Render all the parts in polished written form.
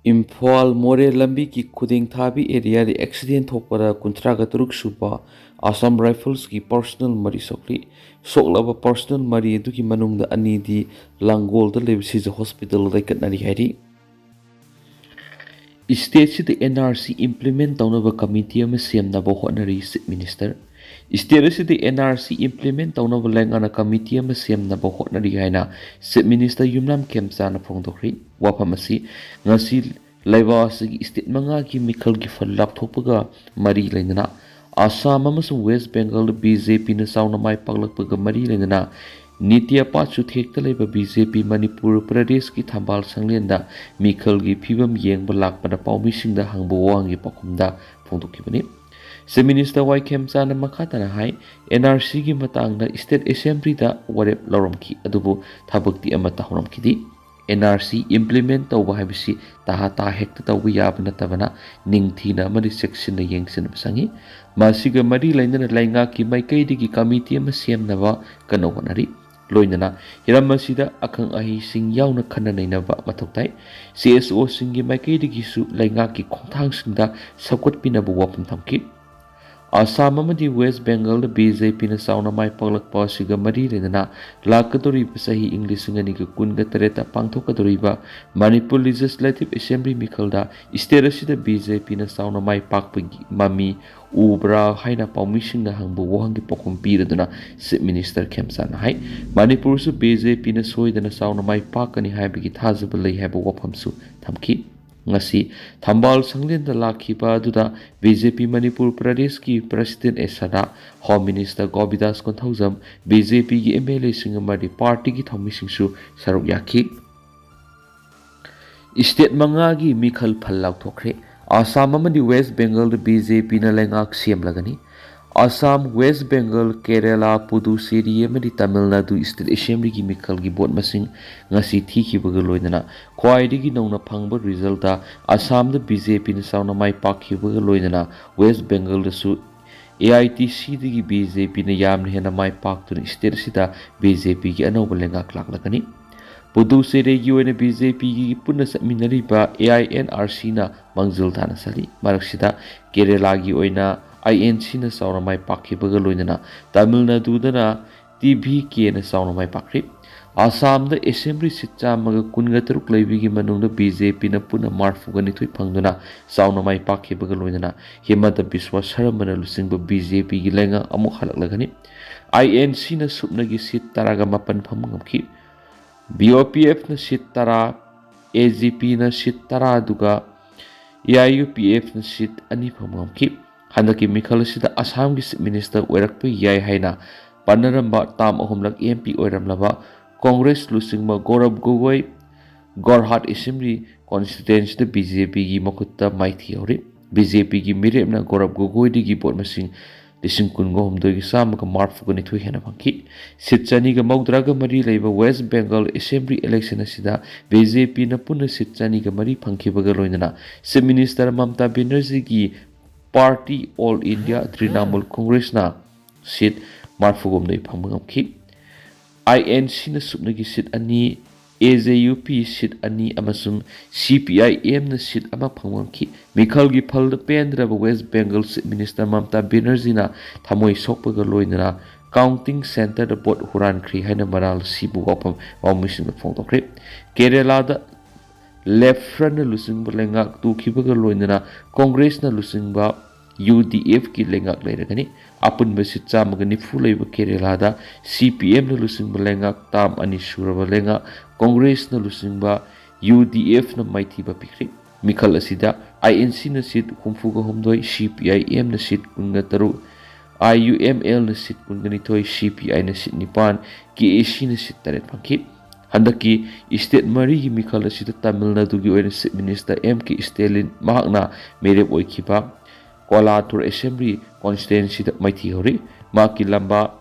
इम्फाल मोरे लंबी की खुदिंग थाबी एरिया रे एक्सीडेंट थोकपरा कुंथ्रागा तरुक सुबा आसाम राइफल्स की पर्सनल मरी सोकली सोकलाबा पर्सनल मरी दुकी मनुंगदा अनी दी लांगोल द लेबसी हॉस्पिटल दा कटनारी हैरी स्टेट से NRC इम्प्लीमेंट तौनबा कमिटी अमा सेमनाबा होटनरी चीफ मिनिस्टर स्टेट से NRC इम्प्लीमेंट तौनबा लेंगाना कमिटी अमा सेमनाबा होटनरी हैना चीफ मिनिस्टर युमनाम खेमचाना फोंदोखरी वाफम असि ngasi laiba asigi state manga ki mikhal ki fal lapthopaga mari lengna Assam amasung West Bengal BJP na sauna mai paglakpaga mari lengna Nitya pachu thekta laiba BJP Manipur Pradesh ki thambal sanglenda mikhal gi phibam yengba lakpada paumi singda hangbo wangi pakumda phongdokibani Se Minister Wai Khemchana makhatana hai NRC gi matangda State Assembly da warep loromki adubu thabakti ama tahoromkidi NRC implement tauba habisi taha ta hekta tauba yabna tabana ningthina mari section na yengsin basangi masiga mari lainana lainga ki maikai digi committee ama semnaba kano honari loinana hiramasida akhang ahi sing yauna khana nainaba mathoktai CSO singi maikai digi su lainga ki khongthang singda sakot pinabu wapam thamki Assam amadi West Bengal BJP na sauna mai paglakpa siga mari lenana lakadori sahi English ngani ka kunga tareta pangthokadori ba Manipur Legislative Assembly mikhalda state asida BJP na sauna mai pakpagi mami ubra haina permission na hangbu wohangi pokum piraduna Chief Minister Khemchana hai Manipur su BJP na soidana sauna mai pakani haibagi thajaba lei haiba waphamsu thamki ngasi thambal sanglenda lakhiba aduda BJP Manipur Pradesh ki President Esada Home Minister Gobidas Konthaujam BJP ki MLA singamadi party ki thomisingsu saruk yakhi State manga gi mikhal phallak thokre Assam amadi West Bengal BJP na lengak siam lagani Assam West Bengal Kerala Puducherry amadi Tamil Nadu State Assembly ki mikhal gi vote masing ngasi thikibaga loinana khwaidigi nongna phangba result da Assam da BJP na sauna mai pakhibaga loinana West Bengal da su AITC digi BJP na yamna hena mai paktuna state sida BJP ki anoba lengak laklakani Puducherry gi oina BJP gi punna saminariba AINRC na mangjil thana sali maraksida Kerala gi oina INC na sauna mai pakhibaga loinana Tamil Nadu dana TVK na sauna mai pakri Assam da Assembly sit chamaga kunga taruk laibigi manungda BJP na puna marfuga nithui phangduna sauna mai pakhibaga loinana Himanta Biswa Saramana lusingba BJP gi lenga amuk halaklagani INC na supna gi sit taraga mapan phamngamki BOPF na sit tara AGP na sit tara duga AIUPF na sit ani phamngamki Handaki mikhal sida Assam ki minister oirakpa yai haina panaramba tam ahumlak MP oiramlaba Congress lusingma Gaurav Gogoi Gorhat Assembly constituency the BJP gi makutta maithi ori BJP gi miremna Gaurav Gogoi digi bot masing lising kungo humdoi gi samaka marfu gani thui hena bangki sitchani ga maudraga mari leiba West Bengal Assembly election asida BJP na punna sitchani ga mari phangkhibaga loinana Chief Minister Mamta Banerjee gi Party All India Trinamool Congress na seat marfugom nei phangmangki INC na supnagi seat ani AJUP seat ani amasung CPIM na seat ama phangmangki mikhal gi phal pendra West Bengal Chief Minister Mamta Banerjee na thamoi sokpaga loinana counting center the board huran khri haina maral sibu wapam wamising phongtokre Kerala da left front na lusingba lengak tu khibaga loinana Congress na lusingba UDF ki lengak leiragani apun besit chamaga nifu leiba Kerala da CPM na lusingba lengak tam ani suraba lenga Congress na lusingba UDF na maithiba pikri mikhal asida INC na sit humfuga humdoi CPIM na sit kunga taru IUML na sit kunga nithoi CPI na sit nipan KAC na sit taret pangki Handaki state mari gi mikhal asida Tamil Nadu gi oina Chief Minister MK Stalin mahakna merep oikhiba Kolathur Assembly constituency da maithi hori maki lamba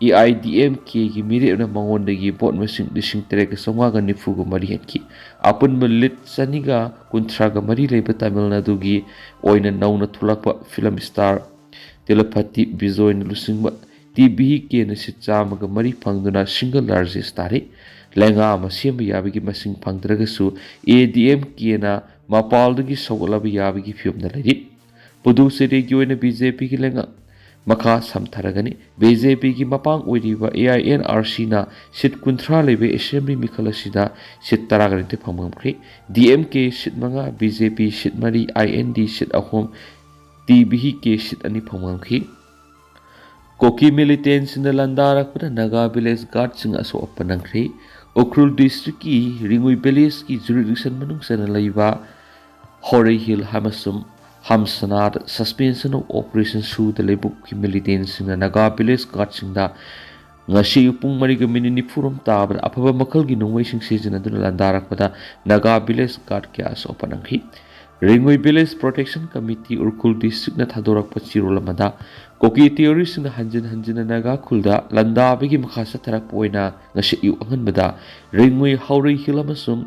EIDMK gi mirep na mangonda gi bot masing dising tereka songa ga nifu go mari henki apun melit saniga kuntra ga mari leiba Tamil Nadu gi oina nauna thulakpa film star Telepathy Bijoy lusingba TVK na sichama ga mari phangduna single largest tari lenga ama semba yabigi masing phangdragasu ADMK na ꯃꯄꯥꯜꯗꯒꯤ ꯁꯧꯒꯠꯂꯕ ꯌꯥꯕꯒꯤ ꯐꯤꯕꯝꯗ ꯂꯩꯔꯤ꯫ ꯄꯨꯗꯨꯆꯦꯔꯤꯒꯤ ꯑꯣꯏꯅ ꯕꯤꯖꯦꯄꯤꯒꯤ ꯂꯩꯉꯥꯛ ꯃꯈꯥ ꯁꯝꯊꯔꯒꯅꯤ꯫ ꯕꯤꯖꯦꯄꯤꯒꯤ ꯃꯄꯥꯡ ꯑꯣꯏꯔꯤꯕ AINRCꯅ ꯁꯤꯠ 30 ꯂꯩꯕ ꯑꯦꯁꯦꯝꯕ꯭ꯂꯤ ꯃꯤꯈꯜ ꯑꯁꯤꯗ ꯁꯤꯠ 12 ꯐꯪꯕ ꯉꯝꯈ꯭ꯔꯦ꯫ DMK ꯁꯤꯠ 5, BJP ꯁꯤꯠ 4, IND ꯁꯤꯠ 3, TVK ꯁꯤꯠ 2 ꯐꯪꯕ ꯉꯝꯈꯤ꯫ ꯀꯣꯀꯤ ꯃꯤꯂꯤꯇꯦꯟꯁꯤꯡꯅ ꯂꯥꯟꯗꯥꯔꯛꯄꯗ ꯅꯥꯒꯥ ꯚꯤꯂꯦꯖ ꯒꯥꯔꯗꯁꯤꯡ ꯑꯁꯣꯛ ꯑꯄꯟ ꯅꯪꯈ꯭ꯔꯦ꯫ ꯎꯈ꯭ꯔꯨꯜ ꯗꯤꯁꯇ꯭ꯔꯤꯛꯀꯤ ꯔꯤꯡꯎꯏ ꯚꯤꯂꯦꯖꯀꯤ ꯖꯨꯔꯤꯗꯤꯛꯁꯟ ꯃꯅꯨꯡ ꯆꯟꯅ ꯂꯩꯕ ꯍꯣꯔꯩ ꯍꯤꯜ ꯑꯃꯁꯨꯡ ꯍꯝꯁꯅꯥꯗ ꯁꯁꯄꯦꯟꯁꯟ ꯑꯣꯐ ꯑꯣꯄꯔꯦꯁꯟ ꯁꯨꯗ ꯂꯩꯕꯨꯛꯀꯤ ꯃꯤꯂꯤꯇꯦꯟꯁꯤꯡꯅ ꯅꯥꯒꯥ ꯚꯤꯂꯦꯖ ꯒꯥꯔꯗꯁꯤꯡꯗ ꯉꯁꯤ ꯄꯨꯡ 4:40 ꯇꯥꯕꯗ ꯑꯐꯕ ꯃꯈꯜꯒꯤ ꯅꯣꯡꯃꯩꯁꯤꯡ ꯁꯤꯖꯤꯟꯅꯗꯨꯅ ꯂꯥꯟꯗꯥꯔꯛꯄꯗ ꯅꯥꯒꯥ ꯚꯤꯂꯦꯖ ꯒꯥꯔꯗ ꯀꯌꯥ ꯑꯁꯣꯛ ꯑꯄꯟ ꯅꯪꯈꯤ꯫ ꯔꯤꯡꯎꯏ ꯚꯤꯂꯦꯖ ꯄ꯭ꯔꯣꯇꯦꯛꯁꯟ ꯀꯃꯤꯇꯤ ꯎꯈ꯭ꯔꯨꯜ ꯗꯤꯁꯇ꯭ꯔꯤꯛꯅ ꯊꯥꯗꯣꯔꯛꯄ ꯆꯤꯔꯣꯜ ꯑꯃꯗ ꯀꯣꯀꯤ ꯇꯤꯑꯣꯔꯤꯁꯤꯡꯅ ꯍꯟꯖꯤꯟ ꯍꯟꯖꯤꯟꯅ ꯅꯥꯒꯥ ꯈꯨꯜꯗ ꯂꯥꯟꯗꯥꯕꯒꯤ ꯃꯈꯥ ꯆꯠꯊꯔꯛꯄ ꯑꯣꯏꯅ ꯉꯁꯤ ꯑꯌꯨꯛ ꯑꯉꯟꯕꯗ ꯔꯤꯡꯎꯏ ꯍꯧꯔꯩ ꯍꯤꯜ ꯑꯃꯁꯨꯡ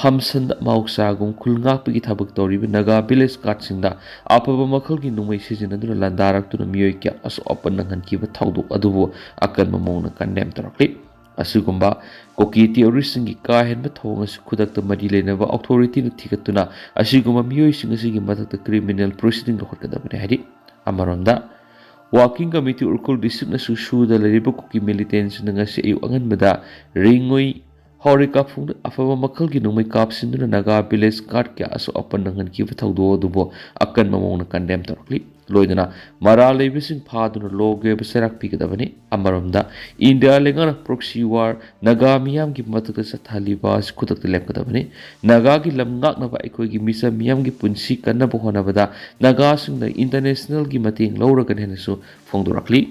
ꯍꯝꯁꯟꯗ ꯃꯍꯧꯁꯥꯒꯨꯝ ꯈꯨꯜ ꯉꯥꯛꯄꯒꯤ ꯊꯕꯛ ꯇꯧꯔꯤꯕ ꯅꯥꯒꯥ ꯚꯤꯂꯦꯖ ꯒꯥꯔꯗꯁꯤꯡꯗ ꯑꯐꯕ ꯃꯈꯜꯒꯤ ꯅꯣꯡꯃꯩ ꯁꯤꯖꯤꯟꯅꯗꯨꯅ ꯂꯥꯟꯗꯥꯔꯛꯇꯨꯅ ꯃꯤꯑꯣꯏ ꯀꯌꯥ ꯑꯁꯣꯛ ꯑꯄꯟ ꯅꯪꯍꯟꯈꯤꯕ ꯊꯧꯗꯣꯛ ꯑꯗꯨꯕꯨ ꯑꯀꯟꯕ ꯃꯑꯣꯡꯗ ꯀꯟꯗꯦꯝ ꯇꯧꯔꯛꯂꯤ꯫ ꯑꯁꯤꯒꯨꯝꯕ ꯀꯣꯀꯤ ꯇꯤꯑꯣꯔꯤꯁꯤꯡꯒꯤ ꯀꯥ ꯍꯦꯟꯕ ꯊꯧꯑꯣꯡ ꯑꯁꯤ ꯈꯨꯗꯛꯇ ꯃꯔꯤ ꯂꯩꯅꯕ ꯑꯣꯊꯣꯔꯤꯇꯤꯅ ꯊꯤꯒꯠꯇꯨꯅ ꯑꯁꯤꯒꯨꯝꯕ ꯃꯤꯑꯣꯏꯁꯤꯡ ꯑꯁꯤꯒꯤ ꯃꯊꯛꯇ ꯀ꯭ꯔꯤꯃꯤꯅꯦꯜ ꯄ꯭ꯔꯣꯁꯤꯗꯤꯡ ꯂꯧꯈꯠꯀꯗꯕꯅꯤ ꯍꯥꯏꯔꯤ꯫ ꯑꯃꯔꯣꯝꯗ ꯋꯥꯔꯀꯤꯡ ꯀꯃꯤꯇꯤ ꯎꯈ꯭ꯔꯨꯜ ꯗꯤꯁꯇ꯭ꯔꯤꯛꯅꯁꯨ ꯁꯨꯗ ꯂꯩꯔꯤꯕ ꯀꯨꯀꯤ ꯃꯤꯂꯤꯇꯦꯟꯁꯤꯡꯅ ꯉꯁꯤ ꯑꯌꯨꯛ ꯑꯉꯟꯕꯗ ꯔꯤꯡꯎꯏ ꯍꯧꯔꯩ ꯀꯥꯐꯨꯡꯗ ꯑꯐꯕ ꯃꯈꯜꯒꯤ ꯅꯣꯡꯃꯩ ꯀꯥꯞꯁꯤꯟꯗꯨꯅ ꯅꯥꯒꯥ ꯚꯤꯂꯦꯖ ꯒꯥꯔꯗ ꯀꯌꯥ ꯑꯁꯣꯛ ꯑꯄꯟ ꯅꯪꯍꯟꯈꯤꯕ ꯊꯧꯗꯣꯛ ꯑꯗꯨꯕꯨ ꯑꯀꯟꯕ ꯃꯑꯣꯡꯗ ꯀꯟꯗꯦꯝ ꯇꯧꯔꯛꯂꯤ꯫ ꯂꯣꯏꯅꯅ ꯃꯔꯥꯜ ꯂꯩꯕꯁꯤꯡ ꯐꯥꯗꯨꯅ ꯂꯣꯒꯤ ꯑꯣꯏꯕ ꯆꯩꯔꯥꯛ ꯄꯤꯒꯗꯕꯅꯤ꯫ ꯑꯃꯔꯣꯝꯗ ꯏꯟꯗꯤꯌꯥ ꯂꯩꯉꯥꯛꯅ ꯄ꯭ꯔꯣꯛꯁꯤ ꯋꯥꯔ ꯅꯥꯒꯥ ꯃꯤꯌꯥꯝꯒꯤ ꯃꯊꯛꯇ ꯆꯠꯊꯍꯜꯂꯤꯕ ꯑꯁꯤ ꯈꯨꯗꯛꯇ ꯂꯦꯞꯀꯗꯕꯅꯤ꯫ ꯅꯥꯒꯥꯒꯤ ꯂꯝ ꯉꯥꯛꯅꯕ ꯑꯩꯈꯣꯏꯒꯤ ꯃꯤꯆꯝ ꯃꯤꯌꯥꯝꯒꯤ ꯄꯨꯟꯁꯤ ꯀꯟꯅꯕ ꯍꯣꯠꯅꯕꯗ ꯅꯥꯒꯥꯁꯤꯡꯅ ꯏꯟꯇꯔꯅꯦꯁꯅꯦꯜꯒꯤ ꯃꯇꯦꯡ ꯂꯧꯔꯒꯅꯤ ꯍꯥꯏꯅꯁꯨ ꯐꯣꯡꯗꯣꯔꯛꯂꯤ꯫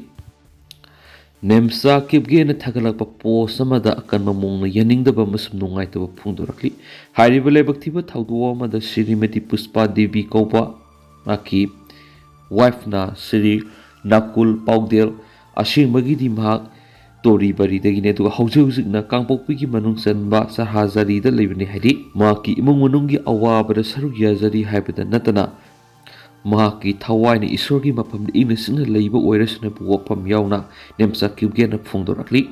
ꯅꯦꯝꯆꯥ ꯀꯤꯞꯒꯦꯟꯅ ꯊꯥꯒꯠꯂꯛꯄ ꯄꯣꯁ ꯑꯃꯗ ꯑꯀꯟꯕ ꯃꯑꯣꯡꯗ ꯌꯥꯅꯤꯡꯗꯕ ꯑꯃꯁꯨꯡ ꯅꯨꯡꯉꯥꯏꯇꯕ ꯐꯣꯡꯗꯣꯔꯛꯂꯤ꯫ ꯍꯥꯏꯔꯤꯕ ꯂꯥꯏꯕꯛ ꯊꯤꯕ ꯊꯧꯗꯣꯛ ꯑꯃꯗ ꯁ꯭ꯔꯤꯃꯇꯤ ꯄꯨꯁꯄꯥ ꯗꯦꯕꯤ ꯀꯧꯕ ꯃꯍꯥꯛꯀꯤ ꯋꯥꯏꯐꯅ ꯁ꯭ꯔꯤ ꯅꯀꯨꯜ ꯄꯥꯎꯗꯦꯜ ꯑꯁꯦꯡꯕꯒꯤꯗꯤ ꯃꯍꯥꯛ ꯇꯣꯔꯤꯕꯔꯤꯗꯒꯤꯅꯤ ꯑꯗꯨꯒ ꯍꯧꯖꯤꯛ ꯍꯧꯖꯤꯛꯅ ꯀꯥꯡꯄꯣꯛꯄꯤꯒꯤ ꯃꯅꯨꯡ ꯆꯟꯕ ꯁꯍꯥꯖꯔꯤꯗ ꯂꯩꯕꯅꯤ ꯍꯥꯏꯔꯤ꯫ ꯃꯍꯥꯛꯀꯤ ꯏꯃꯨꯡ ꯃꯅꯨꯡꯒꯤ ꯑꯋꯥꯕꯗ ꯁꯔꯨꯛ ꯌꯥꯖꯔꯤ ꯍꯥꯏꯕꯗ ꯅꯠꯇꯅ ꯃꯍꯥꯛꯀꯤ ꯊꯋꯥꯏꯅ ꯏꯁꯣꯔꯒꯤ ꯃꯐꯝꯗ ꯏꯪꯅ ꯆꯤꯛꯅ ꯂꯩꯕ ꯑꯣꯏꯔꯁꯅꯨꯕ ꯋꯥꯐꯝ ꯌꯥꯎꯅ ꯅꯦꯝꯆꯥ ꯀꯤꯞꯒꯦꯟꯅ ꯐꯣꯡꯗꯣꯔꯛꯂꯤ꯫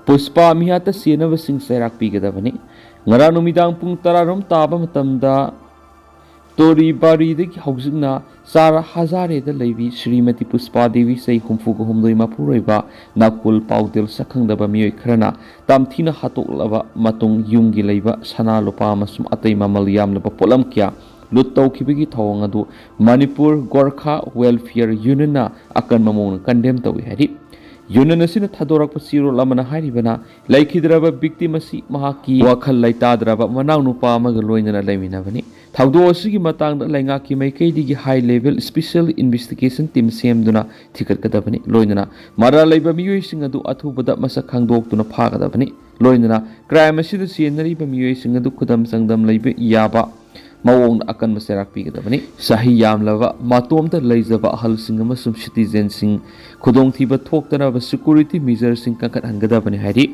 ꯄꯨꯁꯄꯥ ꯃꯤꯍꯥꯠꯇ ꯆꯦꯟꯅꯕꯁꯤꯡ ꯆꯩꯔꯥꯛ ꯄꯤꯒꯗꯕꯅꯤ꯫ ꯉꯔꯥꯡ ꯅꯨꯃꯤꯗꯥꯡ ꯄꯨꯡ 10 ꯇꯥꯕ ꯃꯇꯝꯗ ꯇꯣꯔꯤꯕꯥꯔꯤꯗꯒꯤ ꯍꯧꯖꯤꯛꯅ ꯆꯥꯔ ꯍꯖꯥꯔꯦꯗ ꯂꯩꯕꯤ ꯁ꯭ꯔꯤꯃꯇꯤ ꯄꯨꯁꯄꯥ ꯗꯦꯕꯤ ꯆꯍꯤ 63 ꯃꯄꯨꯔꯣꯏꯕ ꯅꯀꯨꯜ ꯄꯥꯎꯗꯦꯜ ꯁꯛꯈꯪꯗꯕ ꯃꯤꯑꯣꯏ ꯈꯔꯅ ꯇꯝꯊꯤꯅ ꯍꯥꯠꯇꯣꯛꯂꯕ ꯃꯇꯨꯡ ꯌꯨꯝꯒꯤ ꯂꯩꯕ ꯁꯅꯥ ꯂꯨꯄꯥ ꯑꯃꯁꯨꯡ ꯑꯇꯩ ꯃꯃꯜ ꯌꯥꯝꯂꯕ ꯄꯣꯠꯂꯝ ꯀꯌꯥ ꯂꯨꯠ ꯇꯧꯈꯤꯕꯒꯤ ꯊꯧꯑꯣꯡ ꯑꯗꯨ ꯃꯅꯤꯄꯨꯔ ꯒꯣꯔꯈꯥ ꯋꯦꯜꯐꯤꯌꯔ ꯌꯨꯅꯤꯌꯟꯅ ꯑꯀꯟꯕ ꯃꯑꯣꯡꯗ ꯀꯟꯗꯦꯝ ꯇꯧꯏ ꯍꯥꯏꯔꯤ꯫ ꯌꯨꯅꯤꯌꯟ ꯑꯁꯤꯅ ꯊꯥꯗꯣꯔꯛꯄ ꯆꯤꯔꯣꯜ ꯑꯃꯅ ꯍꯥꯏꯔꯤꯕꯅ ꯂꯩꯈꯤꯗ꯭ꯔꯕ ꯚꯤꯛꯇꯤꯝ ꯑꯁꯤ ꯃꯍꯥꯛꯀꯤ ꯋꯥꯈꯜ ꯂꯩꯇꯥꯗ꯭ꯔꯕ ꯃꯅꯥꯎꯅꯨꯄꯥ ꯑꯃꯒ ꯂꯣꯏꯅꯅ ꯂꯩꯃꯤꯟꯅꯕꯅꯤ꯫ ꯊꯧꯗꯣꯛ ꯑꯁꯤꯒꯤ ꯃꯇꯥꯡꯗ ꯂꯩꯉꯥꯛꯀꯤ ꯃꯥꯏꯀꯩꯗꯒꯤ ꯍꯥꯏ ꯂꯦꯚꯦꯜ ꯁ꯭ꯄꯦꯁꯤꯌꯦꯜ ꯏꯟꯚꯦꯁꯇꯤꯒꯦꯁꯟ ꯇꯤꯝ ꯁꯦꯝꯗꯨꯅ ꯊꯤꯒꯠꯀꯗꯕꯅꯤ꯫ ꯂꯣꯏꯅꯅ ꯃꯔꯥꯜ ꯂꯩꯕ ꯃꯤꯑꯣꯏꯁꯤꯡ ꯑꯗꯨ ꯑꯊꯨꯕꯗ ꯃꯁꯛ ꯈꯪꯗꯣꯛꯇꯨꯅ ꯐꯥꯒꯗꯕꯅꯤ꯫ ꯂꯣꯏꯅꯅ ꯀ꯭ꯔꯥꯏꯝ ꯑꯁꯤꯗ ꯆꯦꯟꯅꯔꯤꯕ ꯃꯤꯑꯣꯏꯁꯤꯡ ꯑꯗꯨ ꯈꯨꯗꯝ ꯆꯥꯡꯗꯝ ꯂꯩꯕ ꯌꯥꯕ ꯃꯑꯣꯡꯗ ꯑꯀꯟꯕ ꯆꯩꯔꯥꯛ ꯄꯤꯒꯗꯕꯅꯤ꯫ ꯆꯍꯤ ꯌꯥꯝꯂꯕ ꯃꯇꯣꯝꯇ ꯂꯩꯖꯕ ꯑꯍꯜꯁꯤꯡ ꯑꯃꯁꯨꯡ ꯁꯤꯇꯤꯖꯦꯟꯁꯤꯡ ꯈꯨꯗꯣꯡꯊꯤꯕ ꯊꯣꯛꯇꯅꯕ ꯁꯦꯀ꯭ꯌꯨꯔꯤꯇꯤ ꯃꯦꯖꯔꯁꯤꯡ ꯀꯟꯈꯠꯍꯟꯒꯗꯕꯅꯤ ꯍꯥꯏꯔꯤ꯫